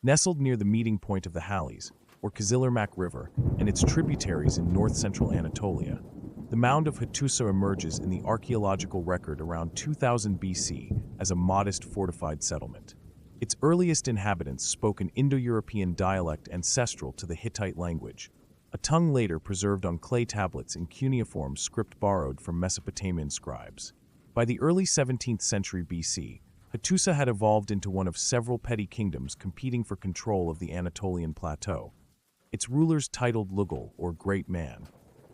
Nestled near the meeting point of the Halys, or Kızılırmak River, and its tributaries in north-central Anatolia, the mound of Hattusa emerges in the archaeological record around 2000 BC as a modest fortified settlement. Its earliest inhabitants spoke an Indo-European dialect ancestral to the Hittite language, a tongue later preserved on clay tablets in cuneiform script borrowed from Mesopotamian scribes. By the early 17th century BC, Hattusa had evolved into one of several petty kingdoms competing for control of the Anatolian plateau, its rulers titled Lugul, or Great Man,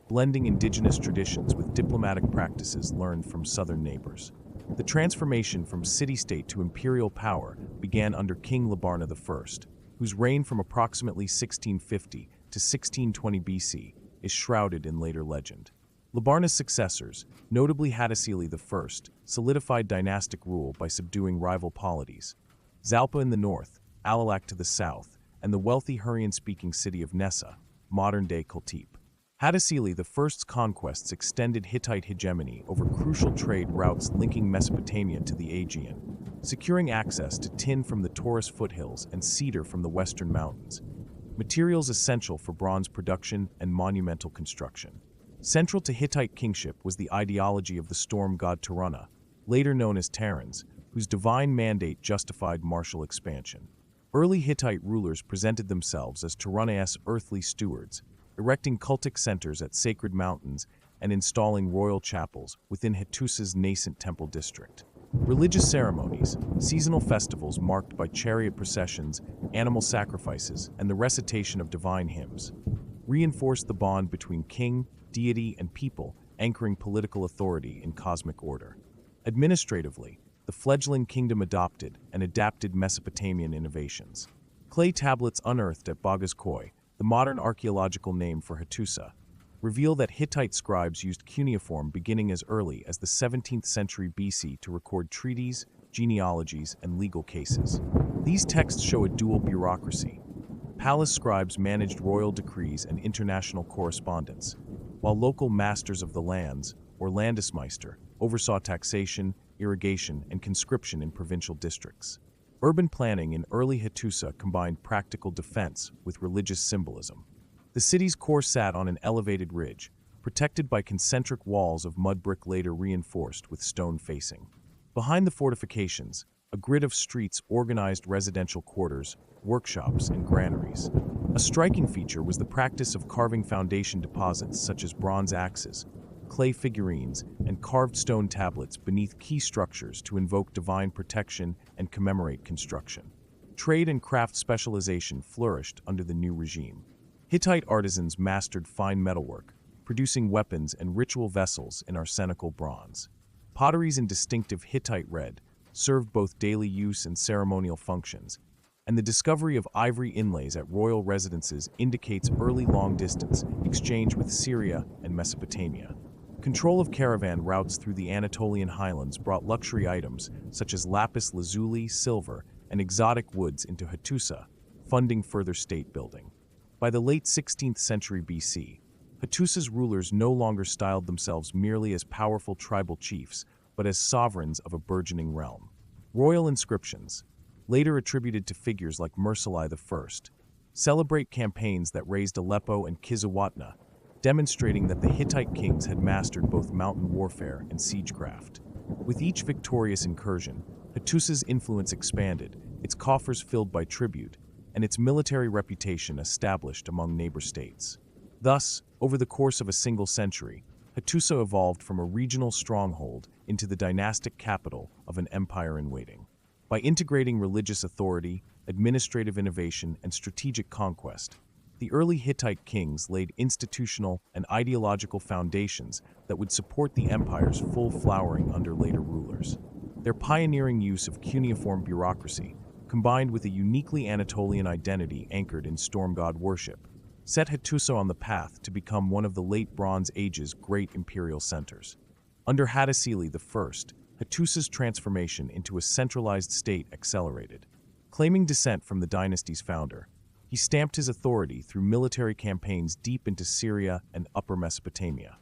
blending indigenous traditions with diplomatic practices learned from southern neighbors. The transformation from city-state to imperial power began under King Labarna I, whose reign from approximately 1650 to 1620 BC is shrouded in later legend. Labarna's successors, notably Hattusili I, solidified dynastic rule by subduing rival polities. Zalpa in the north, Alalak to the south, and the wealthy Hurrian-speaking city of Nessa, modern-day Kultepe. Hattusili I's conquests extended Hittite hegemony over crucial trade routes linking Mesopotamia to the Aegean, securing access to tin from the Taurus foothills and cedar from the western mountains, materials essential for bronze production and monumental construction. Central to Hittite kingship was the ideology of the storm god Tirana, later known as Terrans, whose divine mandate justified martial expansion. Early Hittite rulers presented themselves as Tirana's earthly stewards, erecting cultic centers at sacred mountains and installing royal chapels within Hattusa's nascent temple district. Religious ceremonies, seasonal festivals marked by chariot processions, animal sacrifices, and the recitation of divine hymns, reinforced the bond between king, deity, and people, anchoring political authority in cosmic order. Administratively, the fledgling kingdom adopted and adapted Mesopotamian innovations. Clay tablets unearthed at Bagaskoy, the modern archaeological name for Hattusa, reveal that Hittite scribes used cuneiform beginning as early as the 17th century BC to record treaties, genealogies, and legal cases. These texts show a dual bureaucracy. Palace scribes managed royal decrees and international correspondence, while local masters of the lands, or Landesmeister, oversaw taxation, irrigation, and conscription in provincial districts. Urban planning in early Hattusa combined practical defense with religious symbolism. The city's core sat on an elevated ridge, protected by concentric walls of mud brick later reinforced with stone facing. Behind the fortifications, a grid of streets organized residential quarters, workshops, and granaries. A striking feature was the practice of carving foundation deposits such as bronze axes, clay figurines, and carved stone tablets beneath key structures to invoke divine protection and commemorate construction. Trade and craft specialization flourished under the new regime. Hittite artisans mastered fine metalwork, producing weapons and ritual vessels in arsenical bronze. Potteries in distinctive Hittite red served both daily use and ceremonial functions, and the discovery of ivory inlays at royal residences indicates early long-distance exchange with Syria and Mesopotamia. Control of caravan routes through the Anatolian highlands brought luxury items such as lapis lazuli, silver, and exotic woods into Hattusa, funding further state building. By the late 16th century BC, Hattusa's rulers no longer styled themselves merely as powerful tribal chiefs, but as sovereigns of a burgeoning realm. Royal inscriptions, later attributed to figures like Mursili I, celebrate campaigns that razed Aleppo and Kizzuwatna, demonstrating that the Hittite kings had mastered both mountain warfare and siegecraft. With each victorious incursion, Hattusa's influence expanded, its coffers filled by tribute, and its military reputation established among neighbor states. Thus, over the course of a single century, Hattusa evolved from a regional stronghold into the dynastic capital of an empire in waiting. By integrating religious authority, administrative innovation, and strategic conquest, the early Hittite kings laid institutional and ideological foundations that would support the empire's full flowering under later rulers. Their pioneering use of cuneiform bureaucracy, combined with a uniquely Anatolian identity anchored in storm god worship, set Hattusa on the path to become one of the late Bronze Age's great imperial centers. Under Hattusili I, Hattusa's transformation into a centralized state accelerated. Claiming descent from the dynasty's founder, he stamped his authority through military campaigns deep into Syria and Upper Mesopotamia.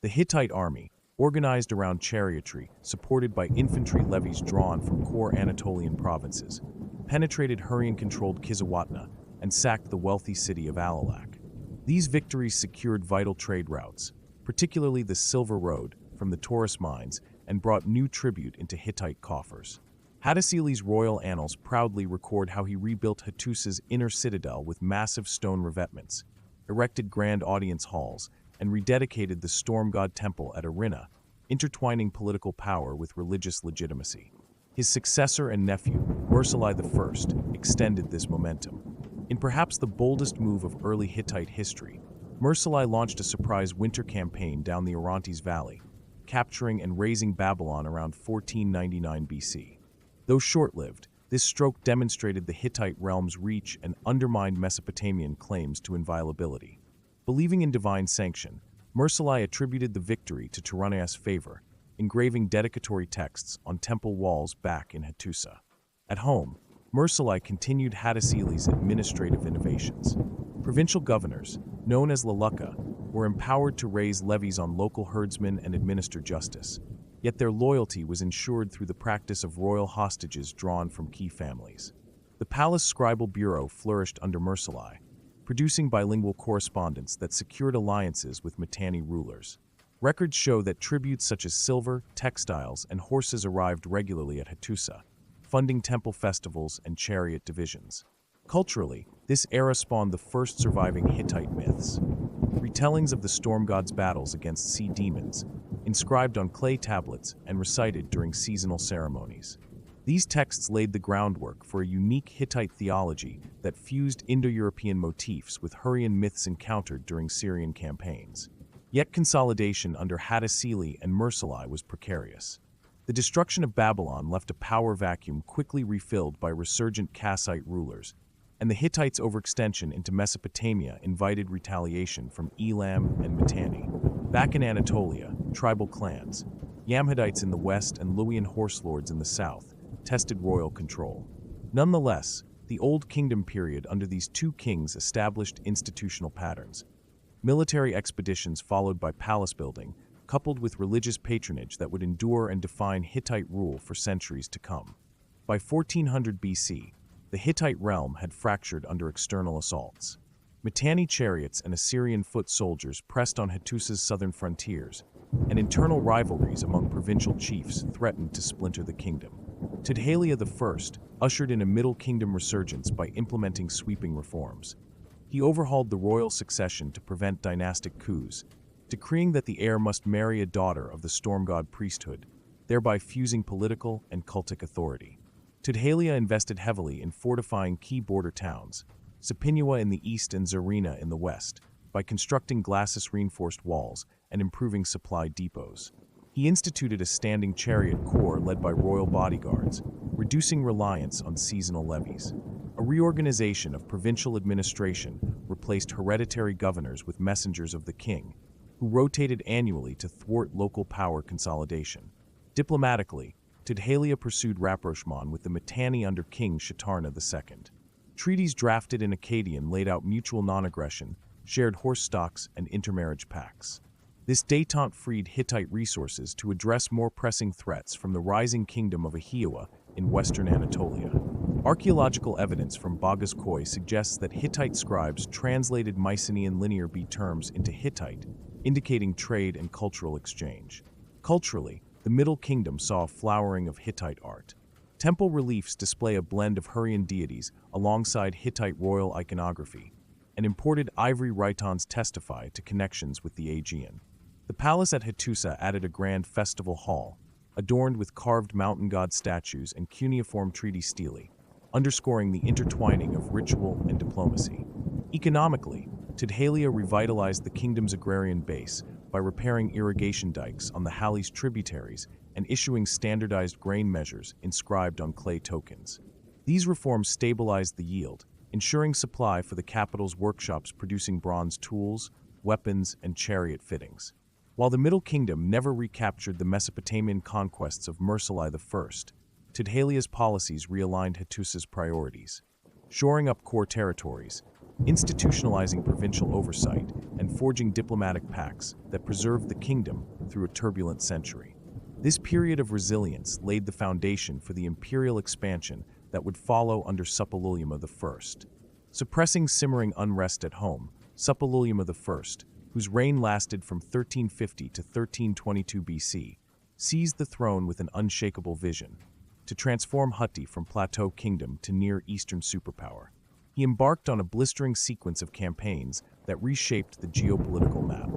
The Hittite army, organized around chariotry, supported by infantry levies drawn from core Anatolian provinces, penetrated Hurrian-controlled Kizzuwatna, and sacked the wealthy city of Alalak. These victories secured vital trade routes, particularly the Silver Road from the Taurus mines, and brought new tribute into Hittite coffers. Hattusili's royal annals proudly record how he rebuilt Hattusa's inner citadel with massive stone revetments, erected grand audience halls, and rededicated the storm god temple at Arinna, intertwining political power with religious legitimacy. His successor and nephew, Mursili I, extended this momentum. In perhaps the boldest move of early Hittite history, Mursili launched a surprise winter campaign down the Orontes Valley, capturing and razing Babylon around 1499 BC. Though short-lived, this stroke demonstrated the Hittite realm's reach and undermined Mesopotamian claims to inviolability. Believing in divine sanction, Mursili attributed the victory to Tirannias' favor, engraving dedicatory texts on temple walls back in Hattusa. At home, Mursili continued Hattusili's administrative innovations. Provincial governors, known as Lalukka, were empowered to raise levies on local herdsmen and administer justice, yet their loyalty was ensured through the practice of royal hostages drawn from key families. The palace scribal bureau flourished under Mursili, producing bilingual correspondence that secured alliances with Mitannian rulers. Records show that tributes such as silver, textiles, and horses arrived regularly at Hattusa, funding temple festivals and chariot divisions. Culturally, this era spawned the first surviving Hittite myths. Retellings of the storm god's battles against sea demons, inscribed on clay tablets and recited during seasonal ceremonies. These texts laid the groundwork for a unique Hittite theology that fused Indo-European motifs with Hurrian myths encountered during Syrian campaigns. Yet consolidation under Hattusili and Mursili was precarious. The destruction of Babylon left a power vacuum quickly refilled by resurgent Kassite rulers, and the Hittites' overextension into Mesopotamia invited retaliation from Elam and Mitanni. Back in Anatolia, tribal clans, Yamhidites in the west and Luwian horse lords in the south, tested royal control. Nonetheless, the Old Kingdom period under these two kings established institutional patterns. Military expeditions followed by palace building, coupled with religious patronage that would endure and define Hittite rule for centuries to come. By 1400 BC, the Hittite realm had fractured under external assaults. Mitanni chariots and Assyrian foot soldiers pressed on Hattusa's southern frontiers, and internal rivalries among provincial chiefs threatened to splinter the kingdom. Tudhaliya I ushered in a Middle Kingdom resurgence by implementing sweeping reforms. He overhauled the royal succession to prevent dynastic coups, decreeing that the heir must marry a daughter of the storm god priesthood, thereby fusing political and cultic authority. Tudhaliya invested heavily in fortifying key border towns, Suppiluliuma in the east and Zarina in the west, by constructing glacis-reinforced walls and improving supply depots. He instituted a standing chariot corps led by royal bodyguards, reducing reliance on seasonal levies. A reorganization of provincial administration replaced hereditary governors with messengers of the king, who rotated annually to thwart local power consolidation. Diplomatically, Tudhaliya pursued rapprochement with the Mitanni under King Shatarna II. Treaties drafted in Akkadian laid out mutual non-aggression, shared horse stocks, and intermarriage pacts. This détente freed Hittite resources to address more pressing threats from the rising kingdom of Ahiwa in western Anatolia. Archaeological evidence from Bagas Khoi suggests that Hittite scribes translated Mycenaean linear B terms into Hittite, indicating trade and cultural exchange. Culturally, the Middle Kingdom saw a flowering of Hittite art. Temple reliefs display a blend of Hurrian deities alongside Hittite royal iconography, and imported ivory rhytons testify to connections with the Aegean. The palace at Hattusa added a grand festival hall, adorned with carved mountain god statues and cuneiform treaty stelae, underscoring the intertwining of ritual and diplomacy. Economically, Tudhaliya revitalized the kingdom's agrarian base by repairing irrigation dikes on the Hali's tributaries and issuing standardized grain measures inscribed on clay tokens. These reforms stabilized the yield, ensuring supply for the capital's workshops producing bronze tools, weapons, and chariot fittings. While the Middle Kingdom never recaptured the Mesopotamian conquests of Mursili I, Tudhaliya's policies realigned Hattusa's priorities, shoring up core territories, institutionalizing provincial oversight, and forging diplomatic pacts that preserved the kingdom through a turbulent century. This period of resilience laid the foundation for the imperial expansion that would follow under Suppiluliuma I. Suppressing simmering unrest at home, Suppiluliuma I, whose reign lasted from 1350 to 1322 BC, seized the throne with an unshakable vision to transform Hutti from plateau kingdom to Near Eastern superpower. He embarked on a blistering sequence of campaigns that reshaped the geopolitical map.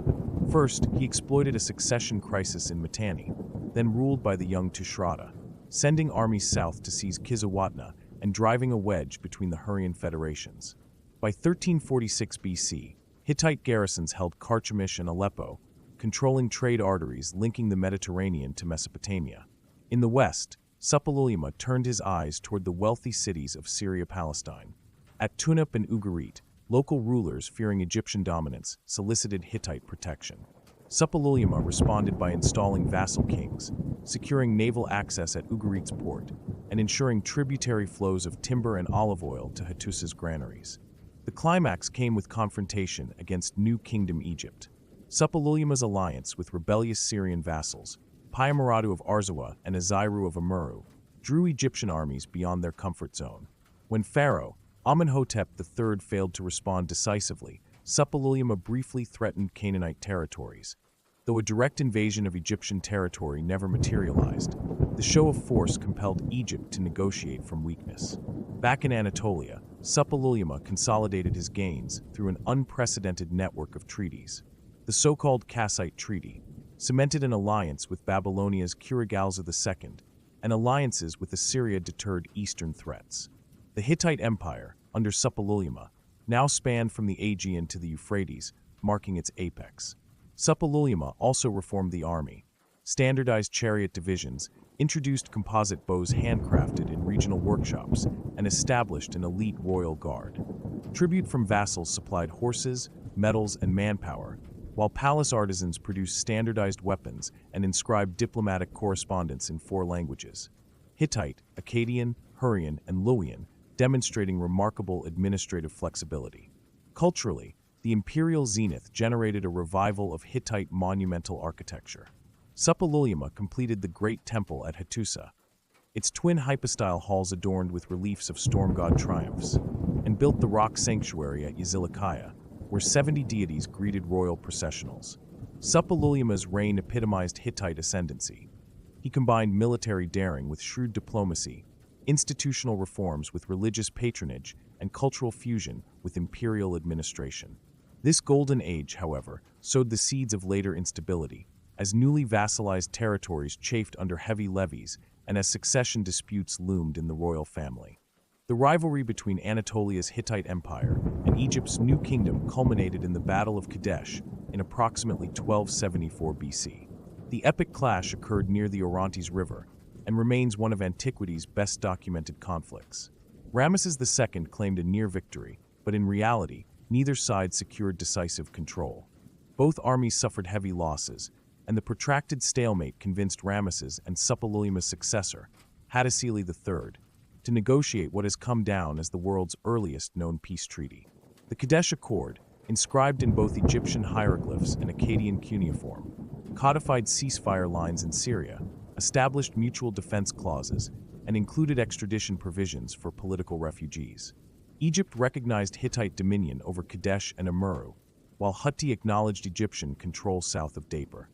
First, he exploited a succession crisis in Mitannian, then ruled by the young Tushratta, sending armies south to seize Kizzuwatna and driving a wedge between the Hurrian federations. By 1346 BC, Hittite garrisons held Carchemish and Aleppo, controlling trade arteries linking the Mediterranean to Mesopotamia. In the west, Suppiluliuma turned his eyes toward the wealthy cities of Syria-Palestine. At Tunip and Ugarit, local rulers fearing Egyptian dominance solicited Hittite protection. Suppiluliuma responded by installing vassal kings, securing naval access at Ugarit's port, and ensuring tributary flows of timber and olive oil to Hattusa's granaries. The climax came with confrontation against New Kingdom Egypt. Suppiluliuma's alliance with rebellious Syrian vassals, Payamaradu of Arzawa and Aziru of Amuru, drew Egyptian armies beyond their comfort zone. When Pharaoh Amenhotep III failed to respond decisively, Suppiluliuma briefly threatened Canaanite territories. Though a direct invasion of Egyptian territory never materialized, the show of force compelled Egypt to negotiate from weakness. Back in Anatolia, Suppiluliuma consolidated his gains through an unprecedented network of treaties. The so-called Kassite Treaty cemented an alliance with Babylonia's Kurigalza II, and alliances with Assyria deterred eastern threats. The Hittite Empire, under Suppiluliuma, now spanned from the Aegean to the Euphrates, marking its apex. Suppiluliuma also reformed the army, standardized chariot divisions, introduced composite bows handcrafted in regional workshops, and established an elite royal guard. Tribute from vassals supplied horses, metals, and manpower, while palace artisans produced standardized weapons and inscribed diplomatic correspondence in 4 languages: Hittite, Akkadian, Hurrian, and Luwian, demonstrating remarkable administrative flexibility. Culturally, the Imperial Zenith generated a revival of Hittite monumental architecture. Suppiluliuma completed the Great Temple at Hattusa, its twin hypostyle halls adorned with reliefs of storm god triumphs, and built the rock sanctuary at Yazilakaya, where 70 deities greeted royal processionals. Suppiluliuma's reign epitomized Hittite ascendancy. He combined military daring with shrewd diplomacy, institutional reforms with religious patronage, and cultural fusion with imperial administration. This golden age, however, sowed the seeds of later instability, as newly vassalized territories chafed under heavy levies and as succession disputes loomed in the royal family. The rivalry between Anatolia's Hittite Empire and Egypt's New Kingdom culminated in the Battle of Kadesh in approximately 1274 BC. The epic clash occurred near the Orontes River and remains one of antiquity's best documented conflicts. Ramesses II claimed a near victory, but in reality, neither side secured decisive control. Both armies suffered heavy losses, and the protracted stalemate convinced Ramesses and Suppiluliuma's successor, Hattusili III, to negotiate what has come down as the world's earliest known peace treaty. The Kadesh Accord, inscribed in both Egyptian hieroglyphs and Akkadian cuneiform, codified ceasefire lines in Syria, established mutual defense clauses, and included extradition provisions for political refugees. Egypt recognized Hittite dominion over Kadesh and Amuru, while Hutti acknowledged Egyptian control south of Dapur.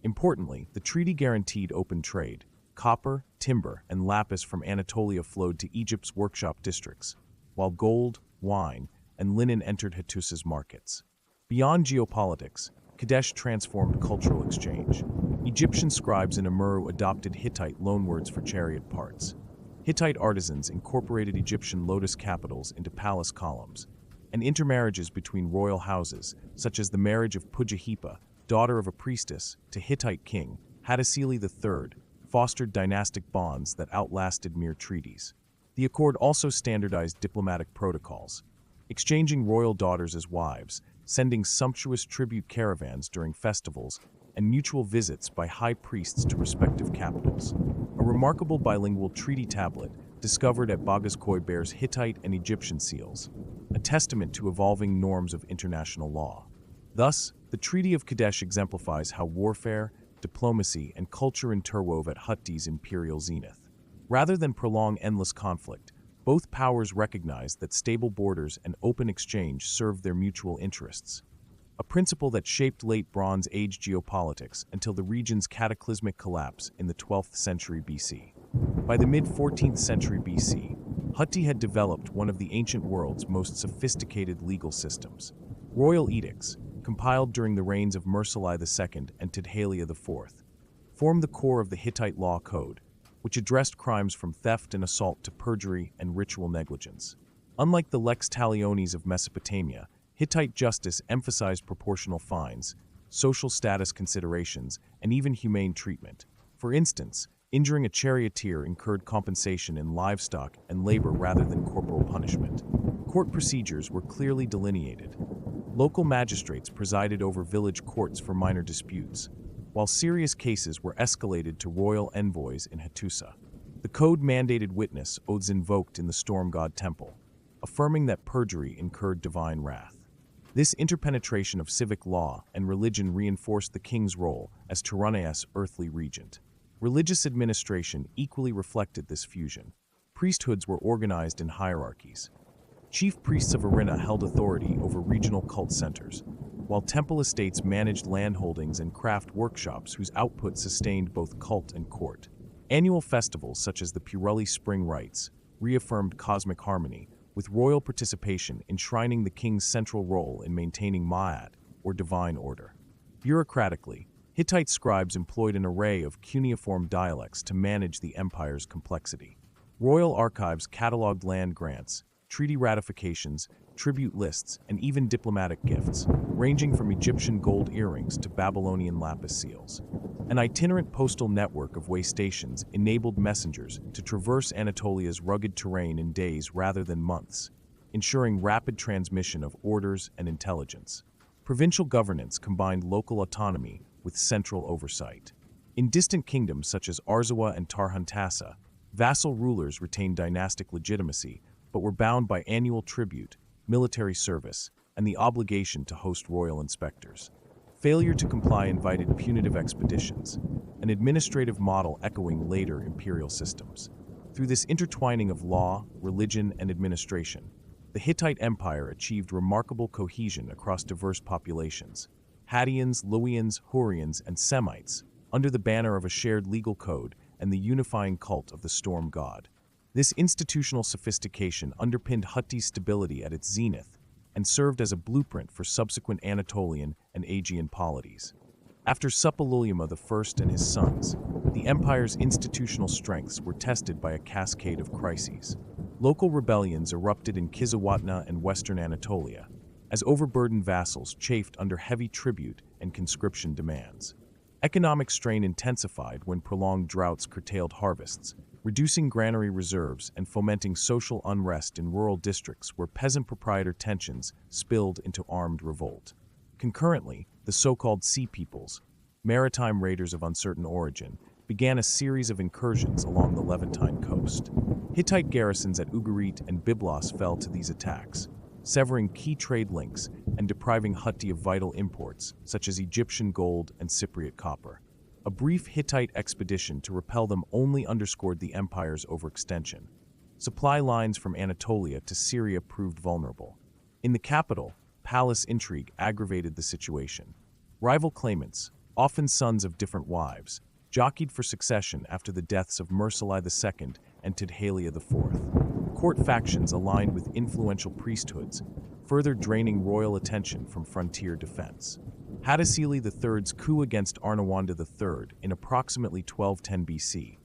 Importantly, the treaty guaranteed open trade. Copper, timber, and lapis from Anatolia flowed to Egypt's workshop districts, while gold, wine, and linen entered Hattusa's markets. Beyond geopolitics, Kadesh transformed cultural exchange. Egyptian scribes in Amuru adopted Hittite loanwords for chariot parts. Hittite artisans incorporated Egyptian lotus capitals into palace columns, and intermarriages between royal houses, such as the marriage of Pujahipa, daughter of a priestess, to Hittite king Hattusili III, fostered dynastic bonds that outlasted mere treaties. The accord also standardized diplomatic protocols, exchanging royal daughters as wives, sending sumptuous tribute caravans during festivals, and mutual visits by high priests to respective capitals. A remarkable bilingual treaty tablet discovered at Bagaskoi bears Hittite and Egyptian seals, a testament to evolving norms of international law. Thus, the Treaty of Kadesh exemplifies how warfare, diplomacy, and culture interwove at Hutti's Imperial Zenith. Rather than prolong endless conflict, Both powers recognized that stable borders and open exchange served their mutual interests, a principle that shaped late Bronze Age geopolitics until the region's cataclysmic collapse in the 12th century BC. By the mid-14th century BC, Hutti had developed one of the ancient world's most sophisticated legal systems. Royal edicts, compiled during the reigns of Mursili II and Tidhalia IV, formed the core of the Hittite law code, which addressed crimes from theft and assault to perjury and ritual negligence. Unlike the lex talionis of Mesopotamia, Hittite justice emphasized proportional fines, social status considerations, and even humane treatment. For instance, injuring a charioteer incurred compensation in livestock and labor rather than corporal punishment. Court procedures were clearly delineated. Local magistrates presided over village courts for minor disputes, while serious cases were escalated to royal envoys in Hattusa. The code mandated witness oaths invoked in the storm god temple, affirming that perjury incurred divine wrath. This interpenetration of civic law and religion reinforced the king's role as Tyrannia's earthly regent. Religious administration equally reflected this fusion. Priesthoods were organized in hierarchies. Chief priests of Arena held authority over regional cult centers, while temple estates managed landholdings and craft workshops whose output sustained both cult and court. Annual festivals such as the Purulli Spring Rites reaffirmed cosmic harmony, with royal participation enshrining the king's central role in maintaining ma'at, or divine order. Bureaucratically, Hittite scribes employed an array of cuneiform dialects to manage the empire's complexity. Royal archives cataloged land grants, treaty ratifications, tribute lists, and even diplomatic gifts, ranging from Egyptian gold earrings to Babylonian lapis seals. An itinerant postal network of way stations enabled messengers to traverse Anatolia's rugged terrain in days rather than months, ensuring rapid transmission of orders and intelligence. Provincial governance combined local autonomy with central oversight. In distant kingdoms such as Arzawa and Tarhuntassa, vassal rulers retained dynastic legitimacy but were bound by annual tribute, military service, and the obligation to host royal inspectors. Failure to comply invited punitive expeditions, an administrative model echoing later imperial systems. Through this intertwining of law, religion, and administration, the Hittite Empire achieved remarkable cohesion across diverse populations. Hattians, Luwians, Hurrians, and Semites, under the banner of a shared legal code and the unifying cult of the storm god. This institutional sophistication underpinned Hutti's stability at its zenith and served as a blueprint for subsequent Anatolian and Aegean polities. After Suppiluliuma I and his sons, the empire's institutional strengths were tested by a cascade of crises. Local rebellions erupted in Kizzuwatna and western Anatolia, as overburdened vassals chafed under heavy tribute and conscription demands. Economic strain intensified when prolonged droughts curtailed harvests, reducing granary reserves and fomenting social unrest in rural districts where peasant-proprietor tensions spilled into armed revolt. Concurrently, the so-called Sea Peoples, maritime raiders of uncertain origin, began a series of incursions along the Levantine coast. Hittite garrisons at Ugarit and Byblos fell to these attacks, severing key trade links and depriving Hutti of vital imports, such as Egyptian gold and Cypriot copper. A brief Hittite expedition to repel them only underscored the empire's overextension. Supply lines from Anatolia to Syria proved vulnerable. In the capital, palace intrigue aggravated the situation. Rival claimants, often sons of different wives, jockeyed for succession after the deaths of Mursili II and Tidhalia IV. Court factions aligned with influential priesthoods, further draining royal attention from frontier defense. Hattusili III's coup against Arnawanda III in approximately 1210 BC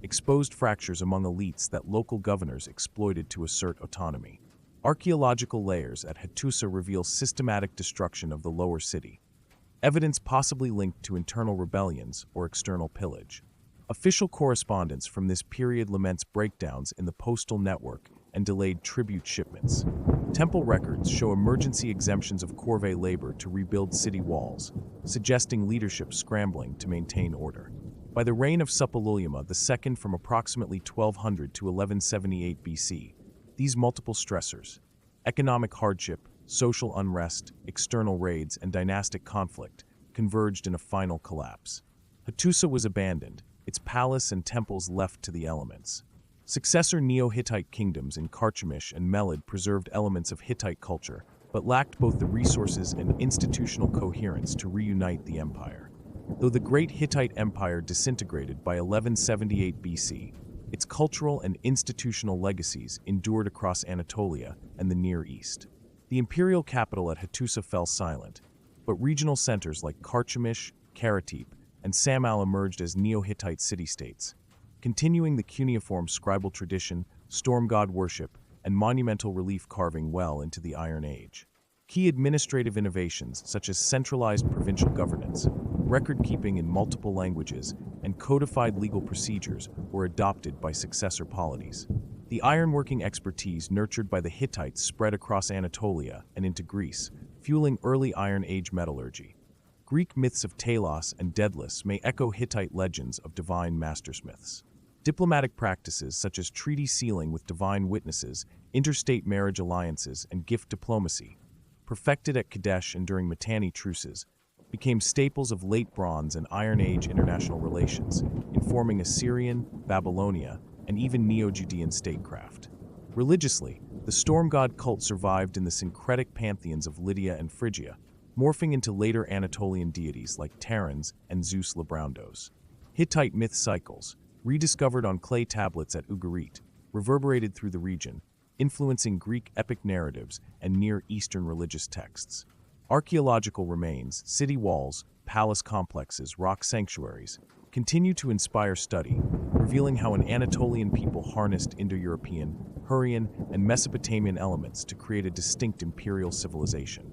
exposed fractures among elites that local governors exploited to assert autonomy. Archaeological layers at Hattusa reveal systematic destruction of the lower city, evidence possibly linked to internal rebellions or external pillage. Official correspondence from this period laments breakdowns in the postal network and delayed tribute shipments. Temple records show emergency exemptions of corvée labor to rebuild city walls, suggesting leadership scrambling to maintain order. By the reign of Suppiluliuma II from approximately 1200 to 1178 BC, these multiple stressors, economic hardship, social unrest, external raids, and dynastic conflict, converged in a final collapse. Hattusa was abandoned, its palace and temples left to the elements. Successor Neo-Hittite kingdoms in Carchemish and Melid preserved elements of Hittite culture, but lacked both the resources and institutional coherence to reunite the empire. Though the Great Hittite Empire disintegrated by 1178 BC, its cultural and institutional legacies endured across Anatolia and the Near East. The imperial capital at Hattusa fell silent, but regional centers like Carchemish, Karatepe, and Samal emerged as Neo-Hittite city-states, continuing the cuneiform scribal tradition, storm god worship, and monumental relief carving well into the Iron Age. Key administrative innovations such as centralized provincial governance, record-keeping in multiple languages, and codified legal procedures were adopted by successor polities. The ironworking expertise nurtured by the Hittites spread across Anatolia and into Greece, fueling early Iron Age metallurgy. Greek myths of Talos and Daedalus may echo Hittite legends of divine mastersmiths. Diplomatic practices such as treaty sealing with divine witnesses, interstate marriage alliances, and gift diplomacy, perfected at Kadesh and during Mitannian truces, became staples of Late Bronze and Iron Age international relations, informing Assyrian, Babylonia, and even Neo-Judean statecraft. Religiously, the storm god cult survived in the syncretic pantheons of Lydia and Phrygia, morphing into later Anatolian deities like Terrans and Zeus Labrandos. Hittite myth cycles, rediscovered on clay tablets at Ugarit, reverberated through the region, influencing Greek epic narratives and Near Eastern religious texts. Archaeological remains, city walls, palace complexes, rock sanctuaries, continue to inspire study, revealing how an Anatolian people harnessed Indo-European, Hurrian, and Mesopotamian elements to create a distinct imperial civilization.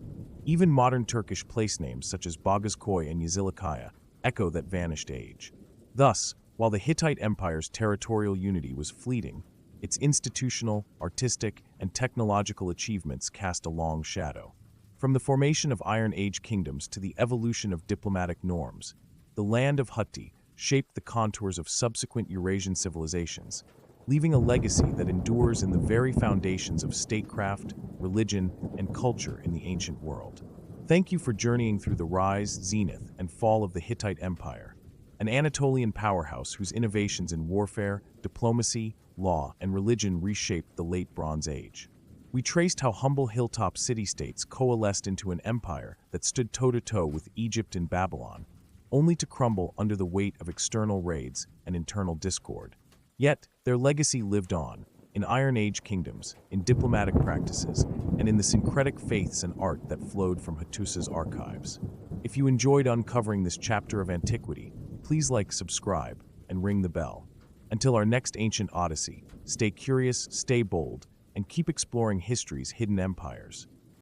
Even modern Turkish place names such as Bagazkoy and Yazilikaya echo that vanished age. Thus, while the Hittite Empire's territorial unity was fleeting, its institutional, artistic, and technological achievements cast a long shadow. From the formation of Iron Age kingdoms to the evolution of diplomatic norms, the land of Hutti shaped the contours of subsequent Eurasian civilizations, leaving a legacy that endures in the very foundations of statecraft, religion, and culture in the ancient world. Thank you for journeying through the rise, zenith, and fall of the Hittite Empire, an Anatolian powerhouse whose innovations in warfare, diplomacy, law, and religion reshaped the Late Bronze Age. We traced how humble hilltop city-states coalesced into an empire that stood toe-to-toe with Egypt and Babylon, only to crumble under the weight of external raids and internal discord. Yet, their legacy lived on, in Iron Age kingdoms, in diplomatic practices, and in the syncretic faiths and art that flowed from Hattusa's archives. If you enjoyed uncovering this chapter of antiquity, please like, subscribe, and ring the bell. Until our next ancient odyssey, stay curious, stay bold, and keep exploring history's hidden empires.